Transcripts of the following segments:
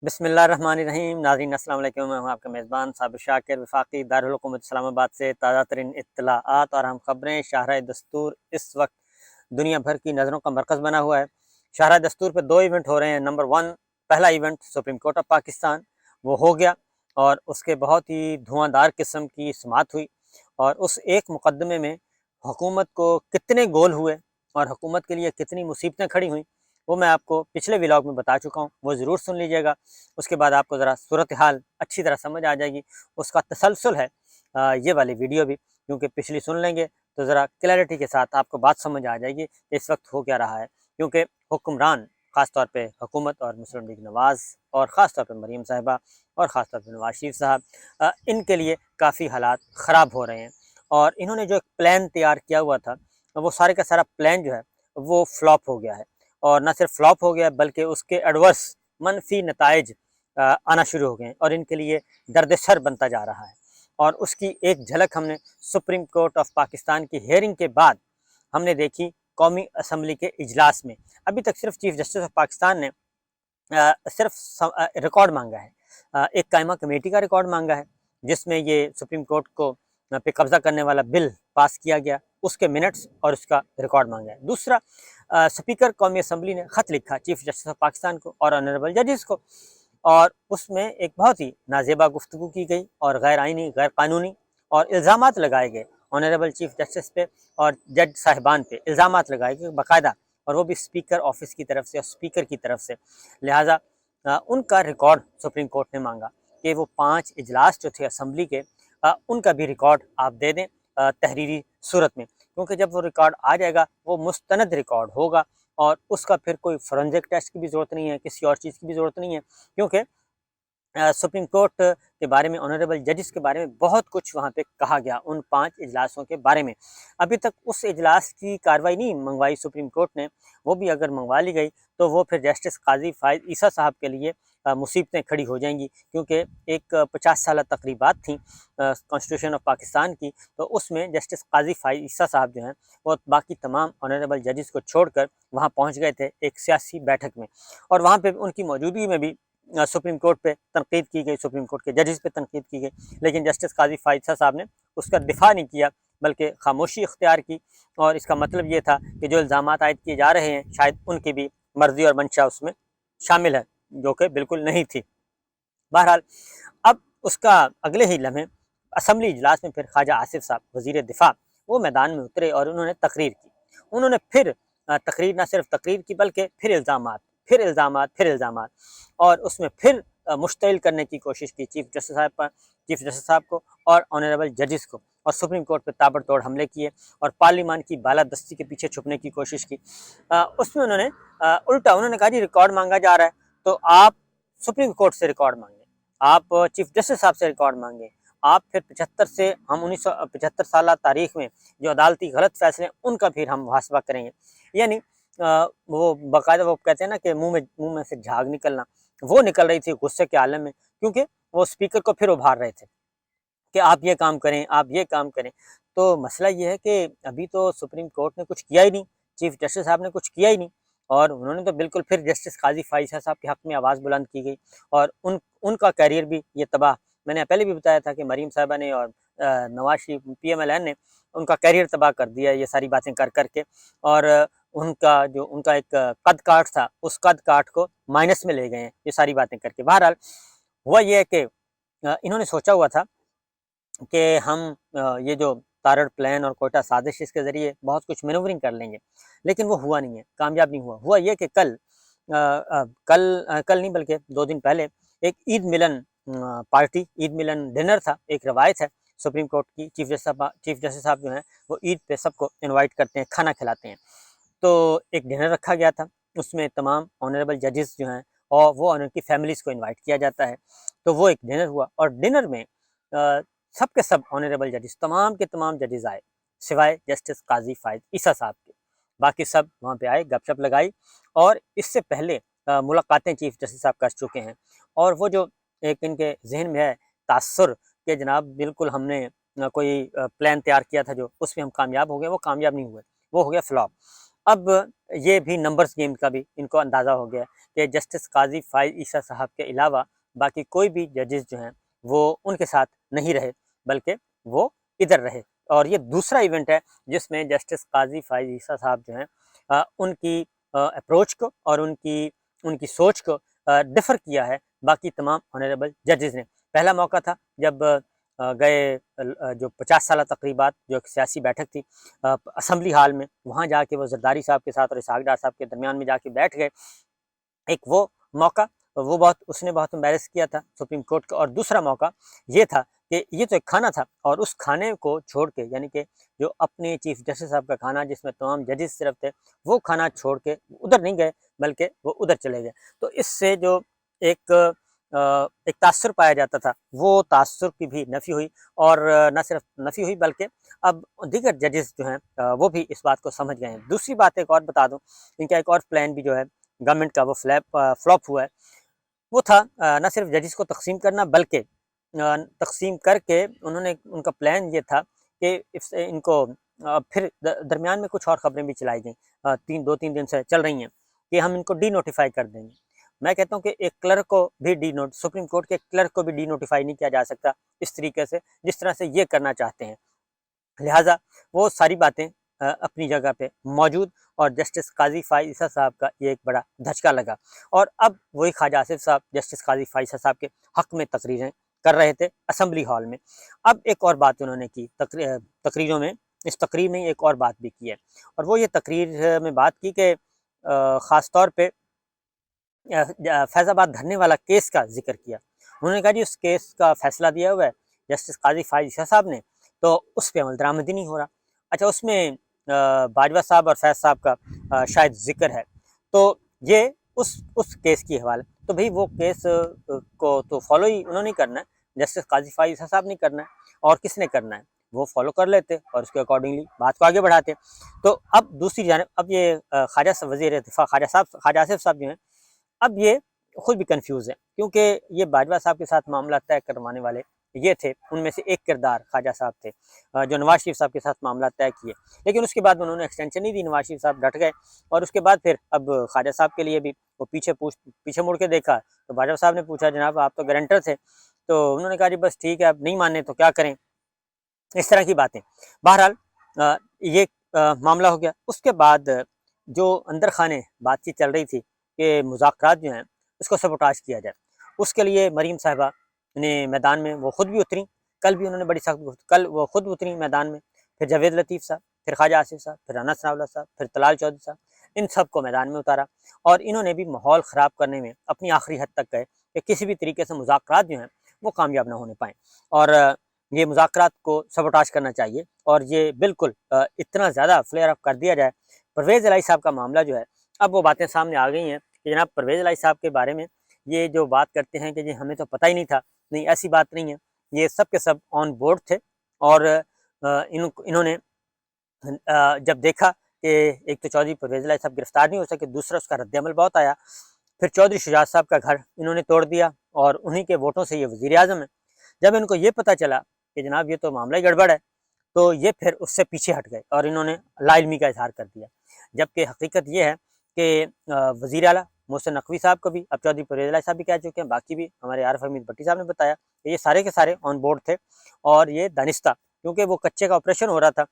بسم اللہ الرحمن الرحیم۔ ناظرین السلام علیکم، میں ہوں آپ کا میزبان صابر شاکر، وفاقی دارالحکومت اسلام آباد سے تازہ ترین اطلاعات اور اہم خبریں۔ شاہراہ دستور اس وقت دنیا بھر کی نظروں کا مرکز بنا ہوا ہے۔ شاہراہ دستور پہ دو ایونٹ ہو رہے ہیں۔ نمبر 1، پہلا event supreme court of Pakistan, وہ ہو گیا اور اس کے بہت ہی دھواں دار قسم کی سماعت ہوئی، اور اس ایک مقدمے میں حکومت کو کتنے گول ہوئے اور حکومت کے لیے کتنی مصیبتیں کھڑی ہوئیں، وہ میں آپ کو پچھلے ولاگ میں بتا چکا ہوں، وہ ضرور سن لیجیے گا۔ اس کے بعد آپ کو ذرا صورتحال اچھی طرح سمجھ آ جائے گی۔ اس کا تسلسل ہے یہ والی ویڈیو بھی، کیونکہ پچھلی سن لیں گے تو ذرا کلیئرٹی کے ساتھ آپ کو بات سمجھ آ جائے گی کہ اس وقت ہو کیا رہا ہے۔ کیونکہ حکمران، خاص طور پہ حکومت اور مسلم لیگ نواز، اور خاص طور پہ مریم صاحبہ اور خاص طور پہ نواز شریف صاحب، ان کے لیے کافی حالات خراب ہو رہے ہیں، اور انہوں نے جو ایک پلان تیار کیا ہوا تھا، وہ سارے کا سارا پلان جو ہے وہ فلاپ ہو گیا ہے، اور نہ صرف فلاپ ہو گیا بلکہ اس کے ایڈورس منفی نتائج آنا شروع ہو گئے ہیں، اور ان کے لیے درد سر بنتا جا رہا ہے۔ اور اس کی ایک جھلک ہم نے سپریم کورٹ آف پاکستان کی ہیئرنگ کے بعد ہم نے دیکھی قومی اسمبلی کے اجلاس میں۔ ابھی تک صرف چیف جسٹس آف پاکستان نے صرف ریکارڈ مانگا ہے، ایک قائمہ کمیٹی کا ریکارڈ مانگا ہے، جس میں یہ سپریم کورٹ کو پہ قبضہ کرنے والا بل پاس کیا گیا، اس کے منٹس اور اس کا ریکارڈ مانگا ہے۔ دوسرا، اسپیکر قومی اسمبلی نے خط لکھا چیف جسٹس آف پاکستان کو اور آنریبل ججز کو، اور اس میں ایک بہت ہی نازیبا گفتگو کی گئی اور غیر آئینی، غیر قانونی اور الزامات لگائے گئے آنریبل چیف جسٹس پہ اور جج صاحبان پہ، الزامات لگائے گئے باقاعدہ، اور وہ بھی اسپیکر آفس کی طرف سے اور اسپیکر کی طرف سے۔ لہٰذا ان کا ریکارڈ سپریم کورٹ نے مانگا کہ وہ 5 اجلاس جو تھے اسمبلی کے، ان کا بھی ریکارڈ آپ دے دیں تحریری صورت میں، کیونکہ جب وہ ریکارڈ آ جائے گا وہ مستند ریکارڈ ہوگا، اور اس کا پھر کوئی فورنزک ٹیسٹ کی بھی ضرورت نہیں ہے، کسی اور چیز کی بھی ضرورت نہیں ہے، کیونکہ سپریم کورٹ کے بارے میں، آنریبل ججز کے بارے میں بہت کچھ وہاں پہ کہا گیا ان 5 اجلاسوں کے بارے میں۔ ابھی تک اس اجلاس کی کارروائی نہیں منگوائی سپریم کورٹ نے، وہ بھی اگر منگوا لی گئی تو وہ پھر جسٹس قاضی فائز عیسیٰ صاحب کے لیے مصیبتیں کھڑی ہو جائیں گی، کیونکہ ایک 50 سالہ تقریبات تھیں کانسٹیٹیوشن آف پاکستان کی، تو اس میں جسٹس قاضی فائز عیسیٰ صاحب جو ہیں وہ باقی تمام آنریبل ججز کو چھوڑ کر وہاں پہنچ گئے تھے ایک سیاسی بیٹھک میں، اور وہاں پہ ان کی موجودگی میں بھی سپریم کورٹ پہ تنقید کی گئی، سپریم کورٹ کے ججز پہ تنقید کی گئی، لیکن جسٹس قاضی فائز صاحب نے اس کا دفاع نہیں کیا، بلکہ خاموشی اختیار کی، اور اس کا مطلب یہ تھا کہ جو الزامات عائد کیے جا رہے ہیں شاید ان کی بھی مرضی اور منشا اس میں شامل ہے، جو کہ بالکل نہیں تھی۔ بہرحال اب اس کا اگلے ہی لمحے اسمبلی اجلاس میں پھر خواجہ آصف صاحب وزیر دفاع وہ میدان میں اترے، اور انہوں نے تقریر کی۔ انہوں نے پھر تقریر، نہ صرف تقریر کی بلکہ پھر الزامات، پھر الزامات، پھر الزامات، اور اس میں پھر مشتعل کرنے کی کوشش کی چیف جسٹس صاحب کو اور آنریبل ججز کو، اور سپریم کورٹ پہ تابڑ توڑ حملے کیے اور پارلیمان کی بالادستی کے پیچھے چھپنے کی کوشش کی۔ اس میں انہوں نے الٹا انہوں نے کہا جی ریکارڈ مانگا جا رہا ہے تو آپ سپریم کورٹ سے ریکارڈ مانگیں، آپ چیف جسٹس صاحب سے ریکارڈ مانگیں، آپ پھر 75 سے ہم 1975 سالہ تاریخ میں جو عدالتی غلط فیصلے ہیں ان کا پھر ہم محاسبہ کریں گے۔ یعنی وہ باقاعدہ وہ کہتے ہیں نا کہ منہ میں سے جھاگ نکلنا، وہ نکل رہی تھی غصے کے عالم میں، کیونکہ وہ اسپیکر کو پھر ابھار رہے تھے کہ آپ یہ کام کریں، آپ یہ کام کریں۔ تو مسئلہ یہ ہے کہ ابھی تو سپریم کورٹ نے کچھ کیا ہی نہیں، چیف جسٹس صاحب نے کچھ کیا ہی نہیں، اور انہوں نے تو بالکل پھر جسٹس قاضی فائز صاحب کے حق میں آواز بلند کی گئی، اور ان کا کیریئر بھی یہ تباہ، میں نے پہلے بھی بتایا تھا کہ مریم صاحبہ نے اور نواز شریف PMLN نے ان کا کیریئر تباہ کر دیا یہ ساری باتیں کر کر کے، اور ان کا ایک قد کاٹ تھا، اس قد کاٹ کو مائنس میں لے گئے ہیں یہ ساری باتیں کر کے۔ بہرحال ہوا یہ ہے کہ انہوں نے سوچا ہوا تھا کہ ہم یہ جو تارڑ پلان اور کوئٹہ سازش اس کے ذریعے بہت کچھ مینورنگ کر لیں گے، لیکن وہ ہوا نہیں ہے، کامیاب نہیں ہوا یہ کہ کل نہیں بلکہ 2 دن پہلے ایک عید ملن پارٹی، عید ملن ڈنر تھا، ایک روایت ہے سپریم کورٹ کی، چیف جسٹس صاحب جو ہیں وہ عید پہ سب کو انوائٹ کرتے ہیں، کھانا کھلاتے ہیں، تو ایک ڈنر رکھا گیا تھا، اس میں تمام آنریبل ججز جو ہیں اور وہ ان کی فیملیز کو انوائٹ کیا جاتا ہے، تو وہ ایک ڈنر ہوا، اور ڈنر میں سب کے سب آنریبل ججز، تمام کے تمام ججز آئے سوائے جسٹس قاضی فائز عیسیٰ صاحب کے، باقی سب وہاں پہ آئے، گپ شپ لگائی، اور اس سے پہلے ملاقاتیں چیف جسٹس صاحب کر چکے ہیں، اور وہ جو ایک ان کے ذہن میں ہے تاثر کہ جناب بالکل ہم نے کوئی پلان تیار کیا تھا جو اس میں ہم کامیاب ہو گئے، وہ کامیاب نہیں ہوئے، وہ ہو گیا فلاپ۔ اب یہ بھی نمبرز گیم کا بھی ان کو اندازہ ہو گیا کہ جسٹس قاضی فائز عیسیٰ صاحب کے علاوہ باقی کوئی بھی ججز جو ہیں وہ ان کے ساتھ نہیں رہے، بلکہ وہ ادھر رہے۔ اور یہ دوسرا ایونٹ ہے جس میں جسٹس قاضی فائز عیسیٰ صاحب جو ہیں ان کی اپروچ کو اور ان کی سوچ کو ڈفر کیا ہے باقی تمام آنریبل ججز نے۔ پہلا موقع تھا جب گئے جو 50 سالہ تقریبات جو ایک سیاسی بیٹھک تھی اسمبلی ہال میں، وہاں جا کے وہ زرداری صاحب کے ساتھ اور اسحاق ڈار صاحب کے درمیان میں جا کے بیٹھ گئے، ایک وہ موقع وہ اس نے بہت امبیرس کیا تھا سپریم کورٹ کا۔ اور دوسرا موقع یہ تھا کہ یہ تو ایک کھانا تھا، اور اس کھانے کو چھوڑ کے، یعنی کہ جو اپنے چیف جسٹس صاحب کا کھانا جس میں تمام ججز صرف تھے، وہ کھانا چھوڑ کے ادھر نہیں گئے بلکہ وہ ادھر چلے گئے۔ تو اس سے جو ایک تاثر پایا جاتا تھا، وہ تاثر کی بھی نفی ہوئی، اور نہ صرف نفی ہوئی بلکہ اب دیگر ججز جو ہیں وہ بھی اس بات کو سمجھ گئے ہیں۔ دوسری بات ایک اور بتا دوں، ان کا ایک اور پلان بھی جو ہے گورنمنٹ کا وہ فلاپ ہوا ہے، وہ تھا نہ صرف ججز کو تقسیم کرنا، بلکہ تقسیم کر کے انہوں نے ان کا پلان یہ تھا کہ ان کو پھر درمیان میں کچھ اور خبریں بھی چلائی گئیں، 2-3 دن سے چل رہی ہیں کہ ہم ان کو ڈی نوٹیفائی کر دیں گے۔ میں کہتا ہوں کہ ایک کلرک کو بھی سپریم کورٹ کے کلرک کو بھی ڈی نوٹیفائی نہیں کیا جا سکتا اس طریقے سے جس طرح سے یہ کرنا چاہتے ہیں، لہٰذا وہ ساری باتیں اپنی جگہ پہ موجود، اور جسٹس قاضی فائز عیسیٰ صاحب کا یہ ایک بڑا دھچکا لگا، اور اب وہی خواجہ آصف صاحب جسٹس قاضی فائز عیسیٰ صاحب کے حق میں تقریریں کر رہے تھے اسمبلی ہال میں۔ اب ایک اور بات انہوں نے کی تقریروں میں، اس تقریر میں ایک اور بات بھی کی ہے، اور وہ یہ تقریر میں بات کی کہ خاص طور پہ فیض آباد دھرنے والا کیس کا ذکر کیا۔ انہوں نے کہا جی اس کیس کا فیصلہ دیا ہوا ہے جسٹس قاضی فائز عیسیٰ صاحب نے، تو اس پہ عمل درآمدی نہیں ہو رہا۔ اچھا، اس میں باجوہ صاحب اور فیض صاحب کا شاید ذکر ہے، تو یہ اس کیس کی حوالہ، تو بھئی وہ کیس کو تو فالو ہی انہوں نے کرنا ہے، جسٹس قاضی فائز عیسیٰ صاحب نے کرنا ہے، اور کس نے کرنا ہے؟ وہ فالو کر لیتے اور اس کے اکارڈنگلی بات کو آگے بڑھاتے۔ تو اب دوسری جانب اب یہ خواجہ وزیر دفاع خواجہ آصف صاحب جو ہیں، اب یہ خود بھی کنفیوز ہیں، کیونکہ یہ باجوہ صاحب کے ساتھ معاملہ طے کروانے والے یہ تھے، ان میں سے ایک کردار خواجہ صاحب تھے جو نواز شریف صاحب کے ساتھ معاملہ طے کیے، لیکن اس کے بعد انہوں نے ایکسٹینشن نہیں دی، نواز شریف صاحب ڈٹ گئے، اور اس کے بعد پھر اب خواجہ صاحب کے لیے بھی وہ پیچھے مڑ کے دیکھا تو باجوہ صاحب نے پوچھا جناب آپ تو گارنٹر تھے، تو انہوں نے کہا جی بس ٹھیک ہے، اب نہیں ماننے تو کیا کریں، اس طرح کی باتیں۔ بہرحال یہ معاملہ ہو گیا۔ اس کے بعد جو اندر خانے بات چیت چل رہی تھی کہ مذاکرات جو ہیں اس کو سبوٹاژ کیا جائے، اس کے لیے مریم صاحبہ نے میدان میں وہ خود بھی اتری، کل بھی انہوں نے بڑی سخت کل وہ خود اتری میدان میں، پھر جاوید لطیف صاحب، پھر خواجہ آصف صاحب، پھر رانا ثناء اللہ صاحب، پھر طلال چودھری صاحب، ان سب کو میدان میں اتارا، اور انہوں نے بھی ماحول خراب کرنے میں اپنی آخری حد تک گئے کہ کسی بھی طریقے سے مذاکرات جو ہیں وہ کامیاب نہ ہونے پائیں، اور یہ مذاکرات کو سبوٹاژ کرنا چاہیے، اور یہ بالکل اتنا زیادہ فلیئر اپ کر دیا جائے۔ پرویز الہی صاحب کا معاملہ جو ہے، اب وہ باتیں سامنے آ گئی ہیں کہ جناب پرویز الہی صاحب کے بارے میں یہ جو بات کرتے ہیں کہ جی ہمیں تو پتہ ہی نہیں تھا، نہیں ایسی بات نہیں ہے، یہ سب کے سب آن بورڈ تھے، اور انہوں نے جب دیکھا کہ ایک تو چودھری پرویز الہی صاحب گرفتار نہیں ہو سکے، دوسرا اس کا رد عمل بہت آیا، پھر چودھری شجاعت صاحب کا گھر انہوں نے توڑ دیا، اور انہی کے ووٹوں سے یہ وزیر اعظم ہے۔ جب ان کو یہ پتہ چلا کہ جناب یہ تو معاملہ ہی گڑبڑ ہے، تو یہ پھر اس سے پیچھے ہٹ گئے اور انہوں نے لا علمی کا اظہار کر دیا، جبکہ حقیقت یہ ہے کہ وزیر اعلیٰ محسن نقوی صاحب کو بھی اب چودھری پرویز الہی صاحب بھی کہہ چکے ہیں، باقی بھی ہمارے عارف حمید بھٹی صاحب نے بتایا کہ یہ سارے کے سارے آن بورڈ تھے، اور یہ دانستہ، کیونکہ وہ کچے کا آپریشن ہو رہا تھا،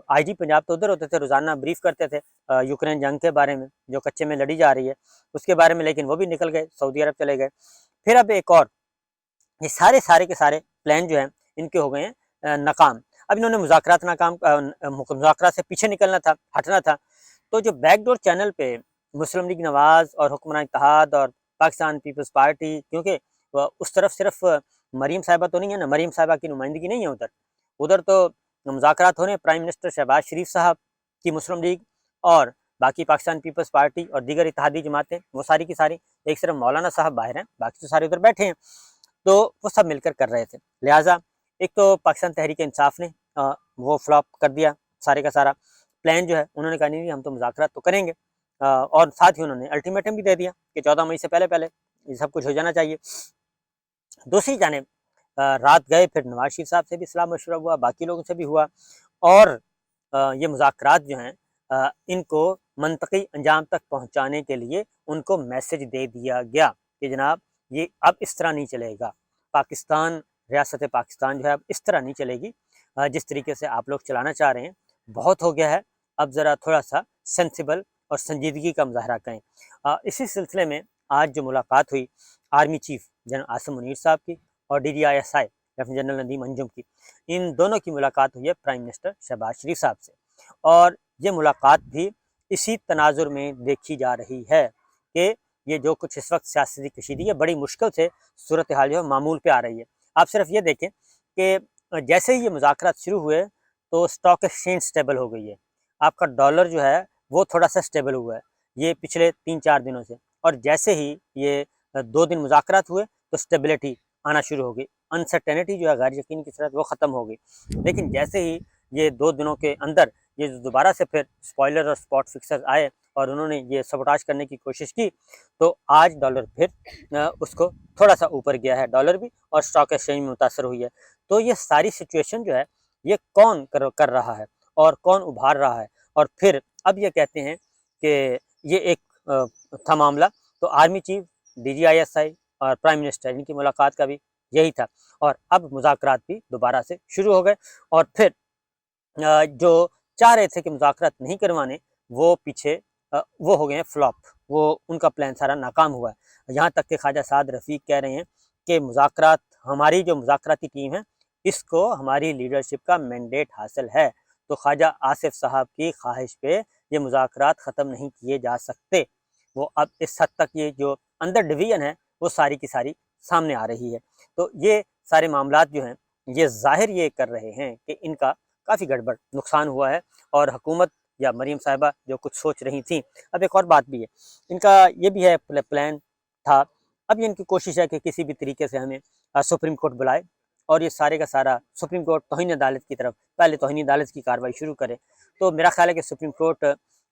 آئی جی پنجاب تو ادھر ہوتے تھے، روزانہ بریف کرتے تھے یوکرین جنگ کے بارے میں جو کچے میں لڑی جا رہی ہے اس کے بارے میں، لیکن وہ بھی نکل گئے، سعودی عرب چلے گئے۔ پھر اب ایک اور، یہ سارے کے سارے پلان جو ہیں ان کے ہو گئے ہیں ناکام۔ اب انہوں نے مذاکرات سے پیچھے نکلنا تھا، ہٹنا تھا، تو جو بیک ڈور چینل پہ مسلم لیگ نواز اور حکمران اتحاد اور پاکستان پیپلز پارٹی، کیونکہ اس طرف صرف مریم صاحبہ تو نہیں ہے نا، مریم صاحبہ کی نمائندگی نہیں ہے ادھر تو مذاکرات ہو رہے ہیں پرائم منسٹر شہباز شریف صاحب کی مسلم لیگ اور باقی پاکستان پیپلز پارٹی اور دیگر اتحادی جماعتیں، وہ ساری کی ساری، ایک صرف مولانا صاحب باہر ہیں، باقی تو سارے ادھر بیٹھے ہیں، تو وہ سب مل کر رہے تھے، لہٰذا ایک تو پاکستان تحریک انصاف نے وہ فلاپ کر دیا سارے کا سارا پلان جو ہے، انہوں نے کہا نہیں ہم تو مذاکرات تو کریں گے، اور ساتھ ہی انہوں نے الٹیمیٹم بھی دے دیا کہ 14 مئی سے پہلے یہ سب کچھ ہو جانا چاہیے۔ دوسری جانب رات گئے، پھر نواز شریف صاحب سے بھی صلاح مشورہ ہوا، باقی لوگوں سے بھی ہوا، اور یہ مذاکرات جو ہیں ان کو منطقی انجام تک پہنچانے کے لیے ان کو میسج دے دیا گیا کہ جناب یہ اب اس طرح نہیں چلے گا، پاکستان، ریاست پاکستان جو ہے اب اس طرح نہیں چلے گی، جس طریقے سے آپ لوگ چلانا چاہ رہے ہیں بہت ہو گیا ہے، اب ذرا تھوڑا سا سینسیبل اور سنجیدگی کا مظاہرہ کریں۔ اسی سلسلے میں آج جو ملاقات ہوئی army chief general Asim Munir صاحب کی اور DGISI لیفٹیننٹ جنرل ندیم انجم کی، ان دونوں کی ملاقات ہوئی ہے پرائم منسٹر شہباز شریف صاحب سے، اور یہ ملاقات بھی اسی تناظر میں دیکھی جا رہی ہے کہ یہ جو کچھ اس وقت سیاسی کشیدگی ہے بڑی مشکل سے صورتحال جو ہے معمول پہ آ رہی ہے۔ آپ صرف یہ دیکھیں کہ جیسے ہی یہ مذاکرات شروع ہوئے تو اسٹاک ایکسچینج سٹیبل ہو گئی ہے، آپ کا ڈالر جو ہے وہ تھوڑا سا سٹیبل ہوا ہے یہ پچھلے 3-4 دنوں سے، اور جیسے ہی یہ 2 دن مذاکرات ہوئے تو سٹیبلٹی آنا شروع ہو گئی، انسرٹینٹی جو ہے غیر یقین کی صورت وہ ختم ہو گئی۔ لیکن جیسے ہی یہ 2 دنوں کے اندر یہ دوبارہ سے پھر اسپوائلر اور اسپاٹ فکسر آئے اور انہوں نے یہ سبوٹاج کرنے کی کوشش کی، تو آج ڈالر پھر اس کو تھوڑا سا اوپر گیا ہے، ڈالر بھی اور اسٹاک ایکسچینج میں متاثر ہوئی ہے۔ تو یہ ساری سچویشن جو ہے یہ کون کر رہا ہے اور کون ابھار رہا ہے، اور پھر اب یہ کہتے ہیں کہ یہ ایک تھا معاملہ، تو آرمی چیف، DGISI اور پرائم منسٹر ان کی ملاقات کا بھی یہی تھا، اور اب مذاکرات بھی دوبارہ سے شروع ہو گئے، اور پھر جو چاہ رہے تھے کہ مذاکرات نہیں کروانے وہ پیچھے وہ ہو گئے ہیں فلاپ، وہ ان کا پلان سارا ناکام ہوا ہے۔ یہاں تک کہ خواجہ سعد رفیق کہہ رہے ہیں کہ مذاکرات، ہماری جو مذاکراتی ٹیم ہے اس کو ہماری لیڈرشپ کا مینڈیٹ حاصل ہے، تو خواجہ آصف صاحب کی خواہش پہ یہ مذاکرات ختم نہیں کیے جا سکتے۔ وہ اب اس حد تک یہ جو اندر ڈویژن ہے وہ ساری کی ساری سامنے آ رہی ہے، تو یہ سارے معاملات جو ہیں یہ ظاہر یہ کر رہے ہیں کہ ان کا کافی گڑبڑ نقصان ہوا ہے، اور حکومت یا مریم صاحبہ جو کچھ سوچ رہی تھیں، اب ایک اور بات بھی ہے، ان کا یہ بھی ہے پلان تھا، اب یہ ان کی کوشش ہے کہ کسی بھی طریقے سے ہمیں سپریم کورٹ بلائے اور یہ سارے کا سارا سپریم کورٹ توہین عدالت کی طرف پہلے توہین عدالت کی کارروائی شروع کرے۔ تو میرا خیال ہے کہ سپریم کورٹ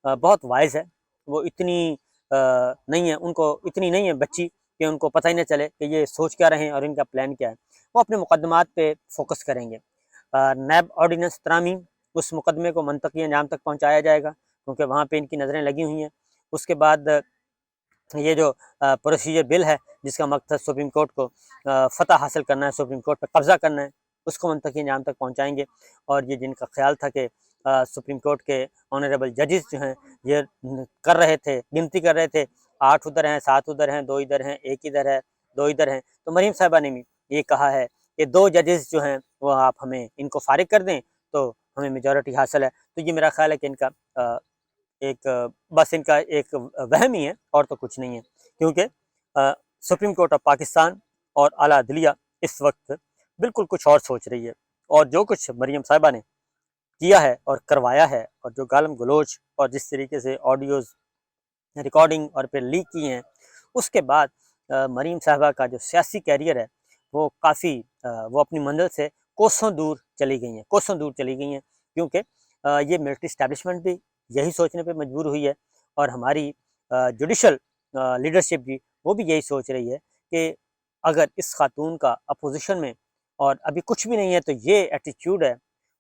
بہت وائز ہے، وہ اتنی نہیں ہے، ان کو اتنی نہیں ہے بچی کہ ان کو پتہ ہی نہ چلے کہ یہ سوچ کیا رہے ہیں اور ان کا پلان کیا ہے، وہ اپنے مقدمات پہ فوکس کریں گے۔ نیب آرڈیننس ترامیم، اس مقدمے کو منطقی انجام تک پہنچایا جائے گا کیونکہ وہاں پہ ان کی نظریں لگی ہوئی ہیں۔ اس کے بعد یہ جو پروسیجر بل ہے جس کا مقصد سپریم کورٹ کو فتح حاصل کرنا ہے، سپریم کورٹ پہ قبضہ کرنا ہے، اس کو منطقی انجام تک پہنچائیں گے، اور یہ جن کا خیال تھا کہ سپریم کورٹ کے آنریبل ججز جو ہیں یہ کر رہے تھے، گنتی کر رہے تھے، 8 ادھر ہیں، 7 ادھر ہیں، 2 ادھر ہیں، 1 ادھر ہے، 2 ادھر ہیں، تو مریم صاحبہ نے بھی یہ کہا ہے کہ 2 ججز جو ہیں وہ آپ ہمیں ان کو فارغ کر دیں تو ہمیں میجورٹی حاصل ہے۔ تو یہ میرا خیال ہے کہ ان کا ایک بس ان کا ایک وہم ہی ہے اور تو کچھ نہیں ہے، کیونکہ سپریم کورٹ آف پاکستان اور اعلیٰ عدلیہ اس وقت بالکل کچھ اور سوچ رہی ہے، اور جو کچھ مریم صاحبہ نے کیا ہے اور کروایا ہے، اور جو گالم گلوچ اور جس طریقے سے آڈیوز ریکارڈنگ اور پھر لیک کی ہیں، اس کے بعد مریم صاحبہ کا جو سیاسی کیریئر ہے وہ کافی وہ اپنی منزل سے کوسوں دور چلی گئی ہیں، کوسوں دور چلی گئی ہیں، کیونکہ یہ ملٹری اسٹیبلشمنٹ بھی یہی سوچنے پہ مجبور ہوئی ہے، اور ہماری جوڈیشل لیڈرشپ بھی وہ بھی یہی سوچ رہی ہے کہ اگر اس خاتون کا اپوزیشن میں اور ابھی کچھ بھی نہیں ہے تو یہ ایٹیچیوڈ ہے،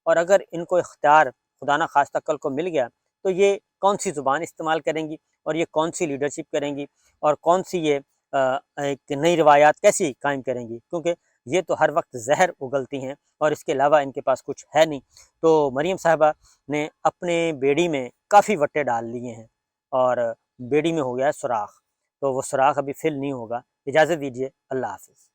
اور اگر ان کو اختیار خدا نہ خواستہ کل کو مل گیا تو یہ کون سی زبان استعمال کریں گی، اور یہ کون سی لیڈرشپ کریں گی، اور کون سی یہ ایک نئی روایات کیسی قائم کریں گی، کیونکہ یہ تو ہر وقت زہر اگلتی ہیں اور اس کے علاوہ ان کے پاس کچھ ہے نہیں۔ تو مریم صاحبہ نے اپنے بیڑی میں کافی وٹے ڈال لیے ہیں، اور بیڑی میں ہو گیا ہے سوراخ، تو وہ سوراخ ابھی فل نہیں ہوگا۔ اجازت دیجیے، اللہ حافظ۔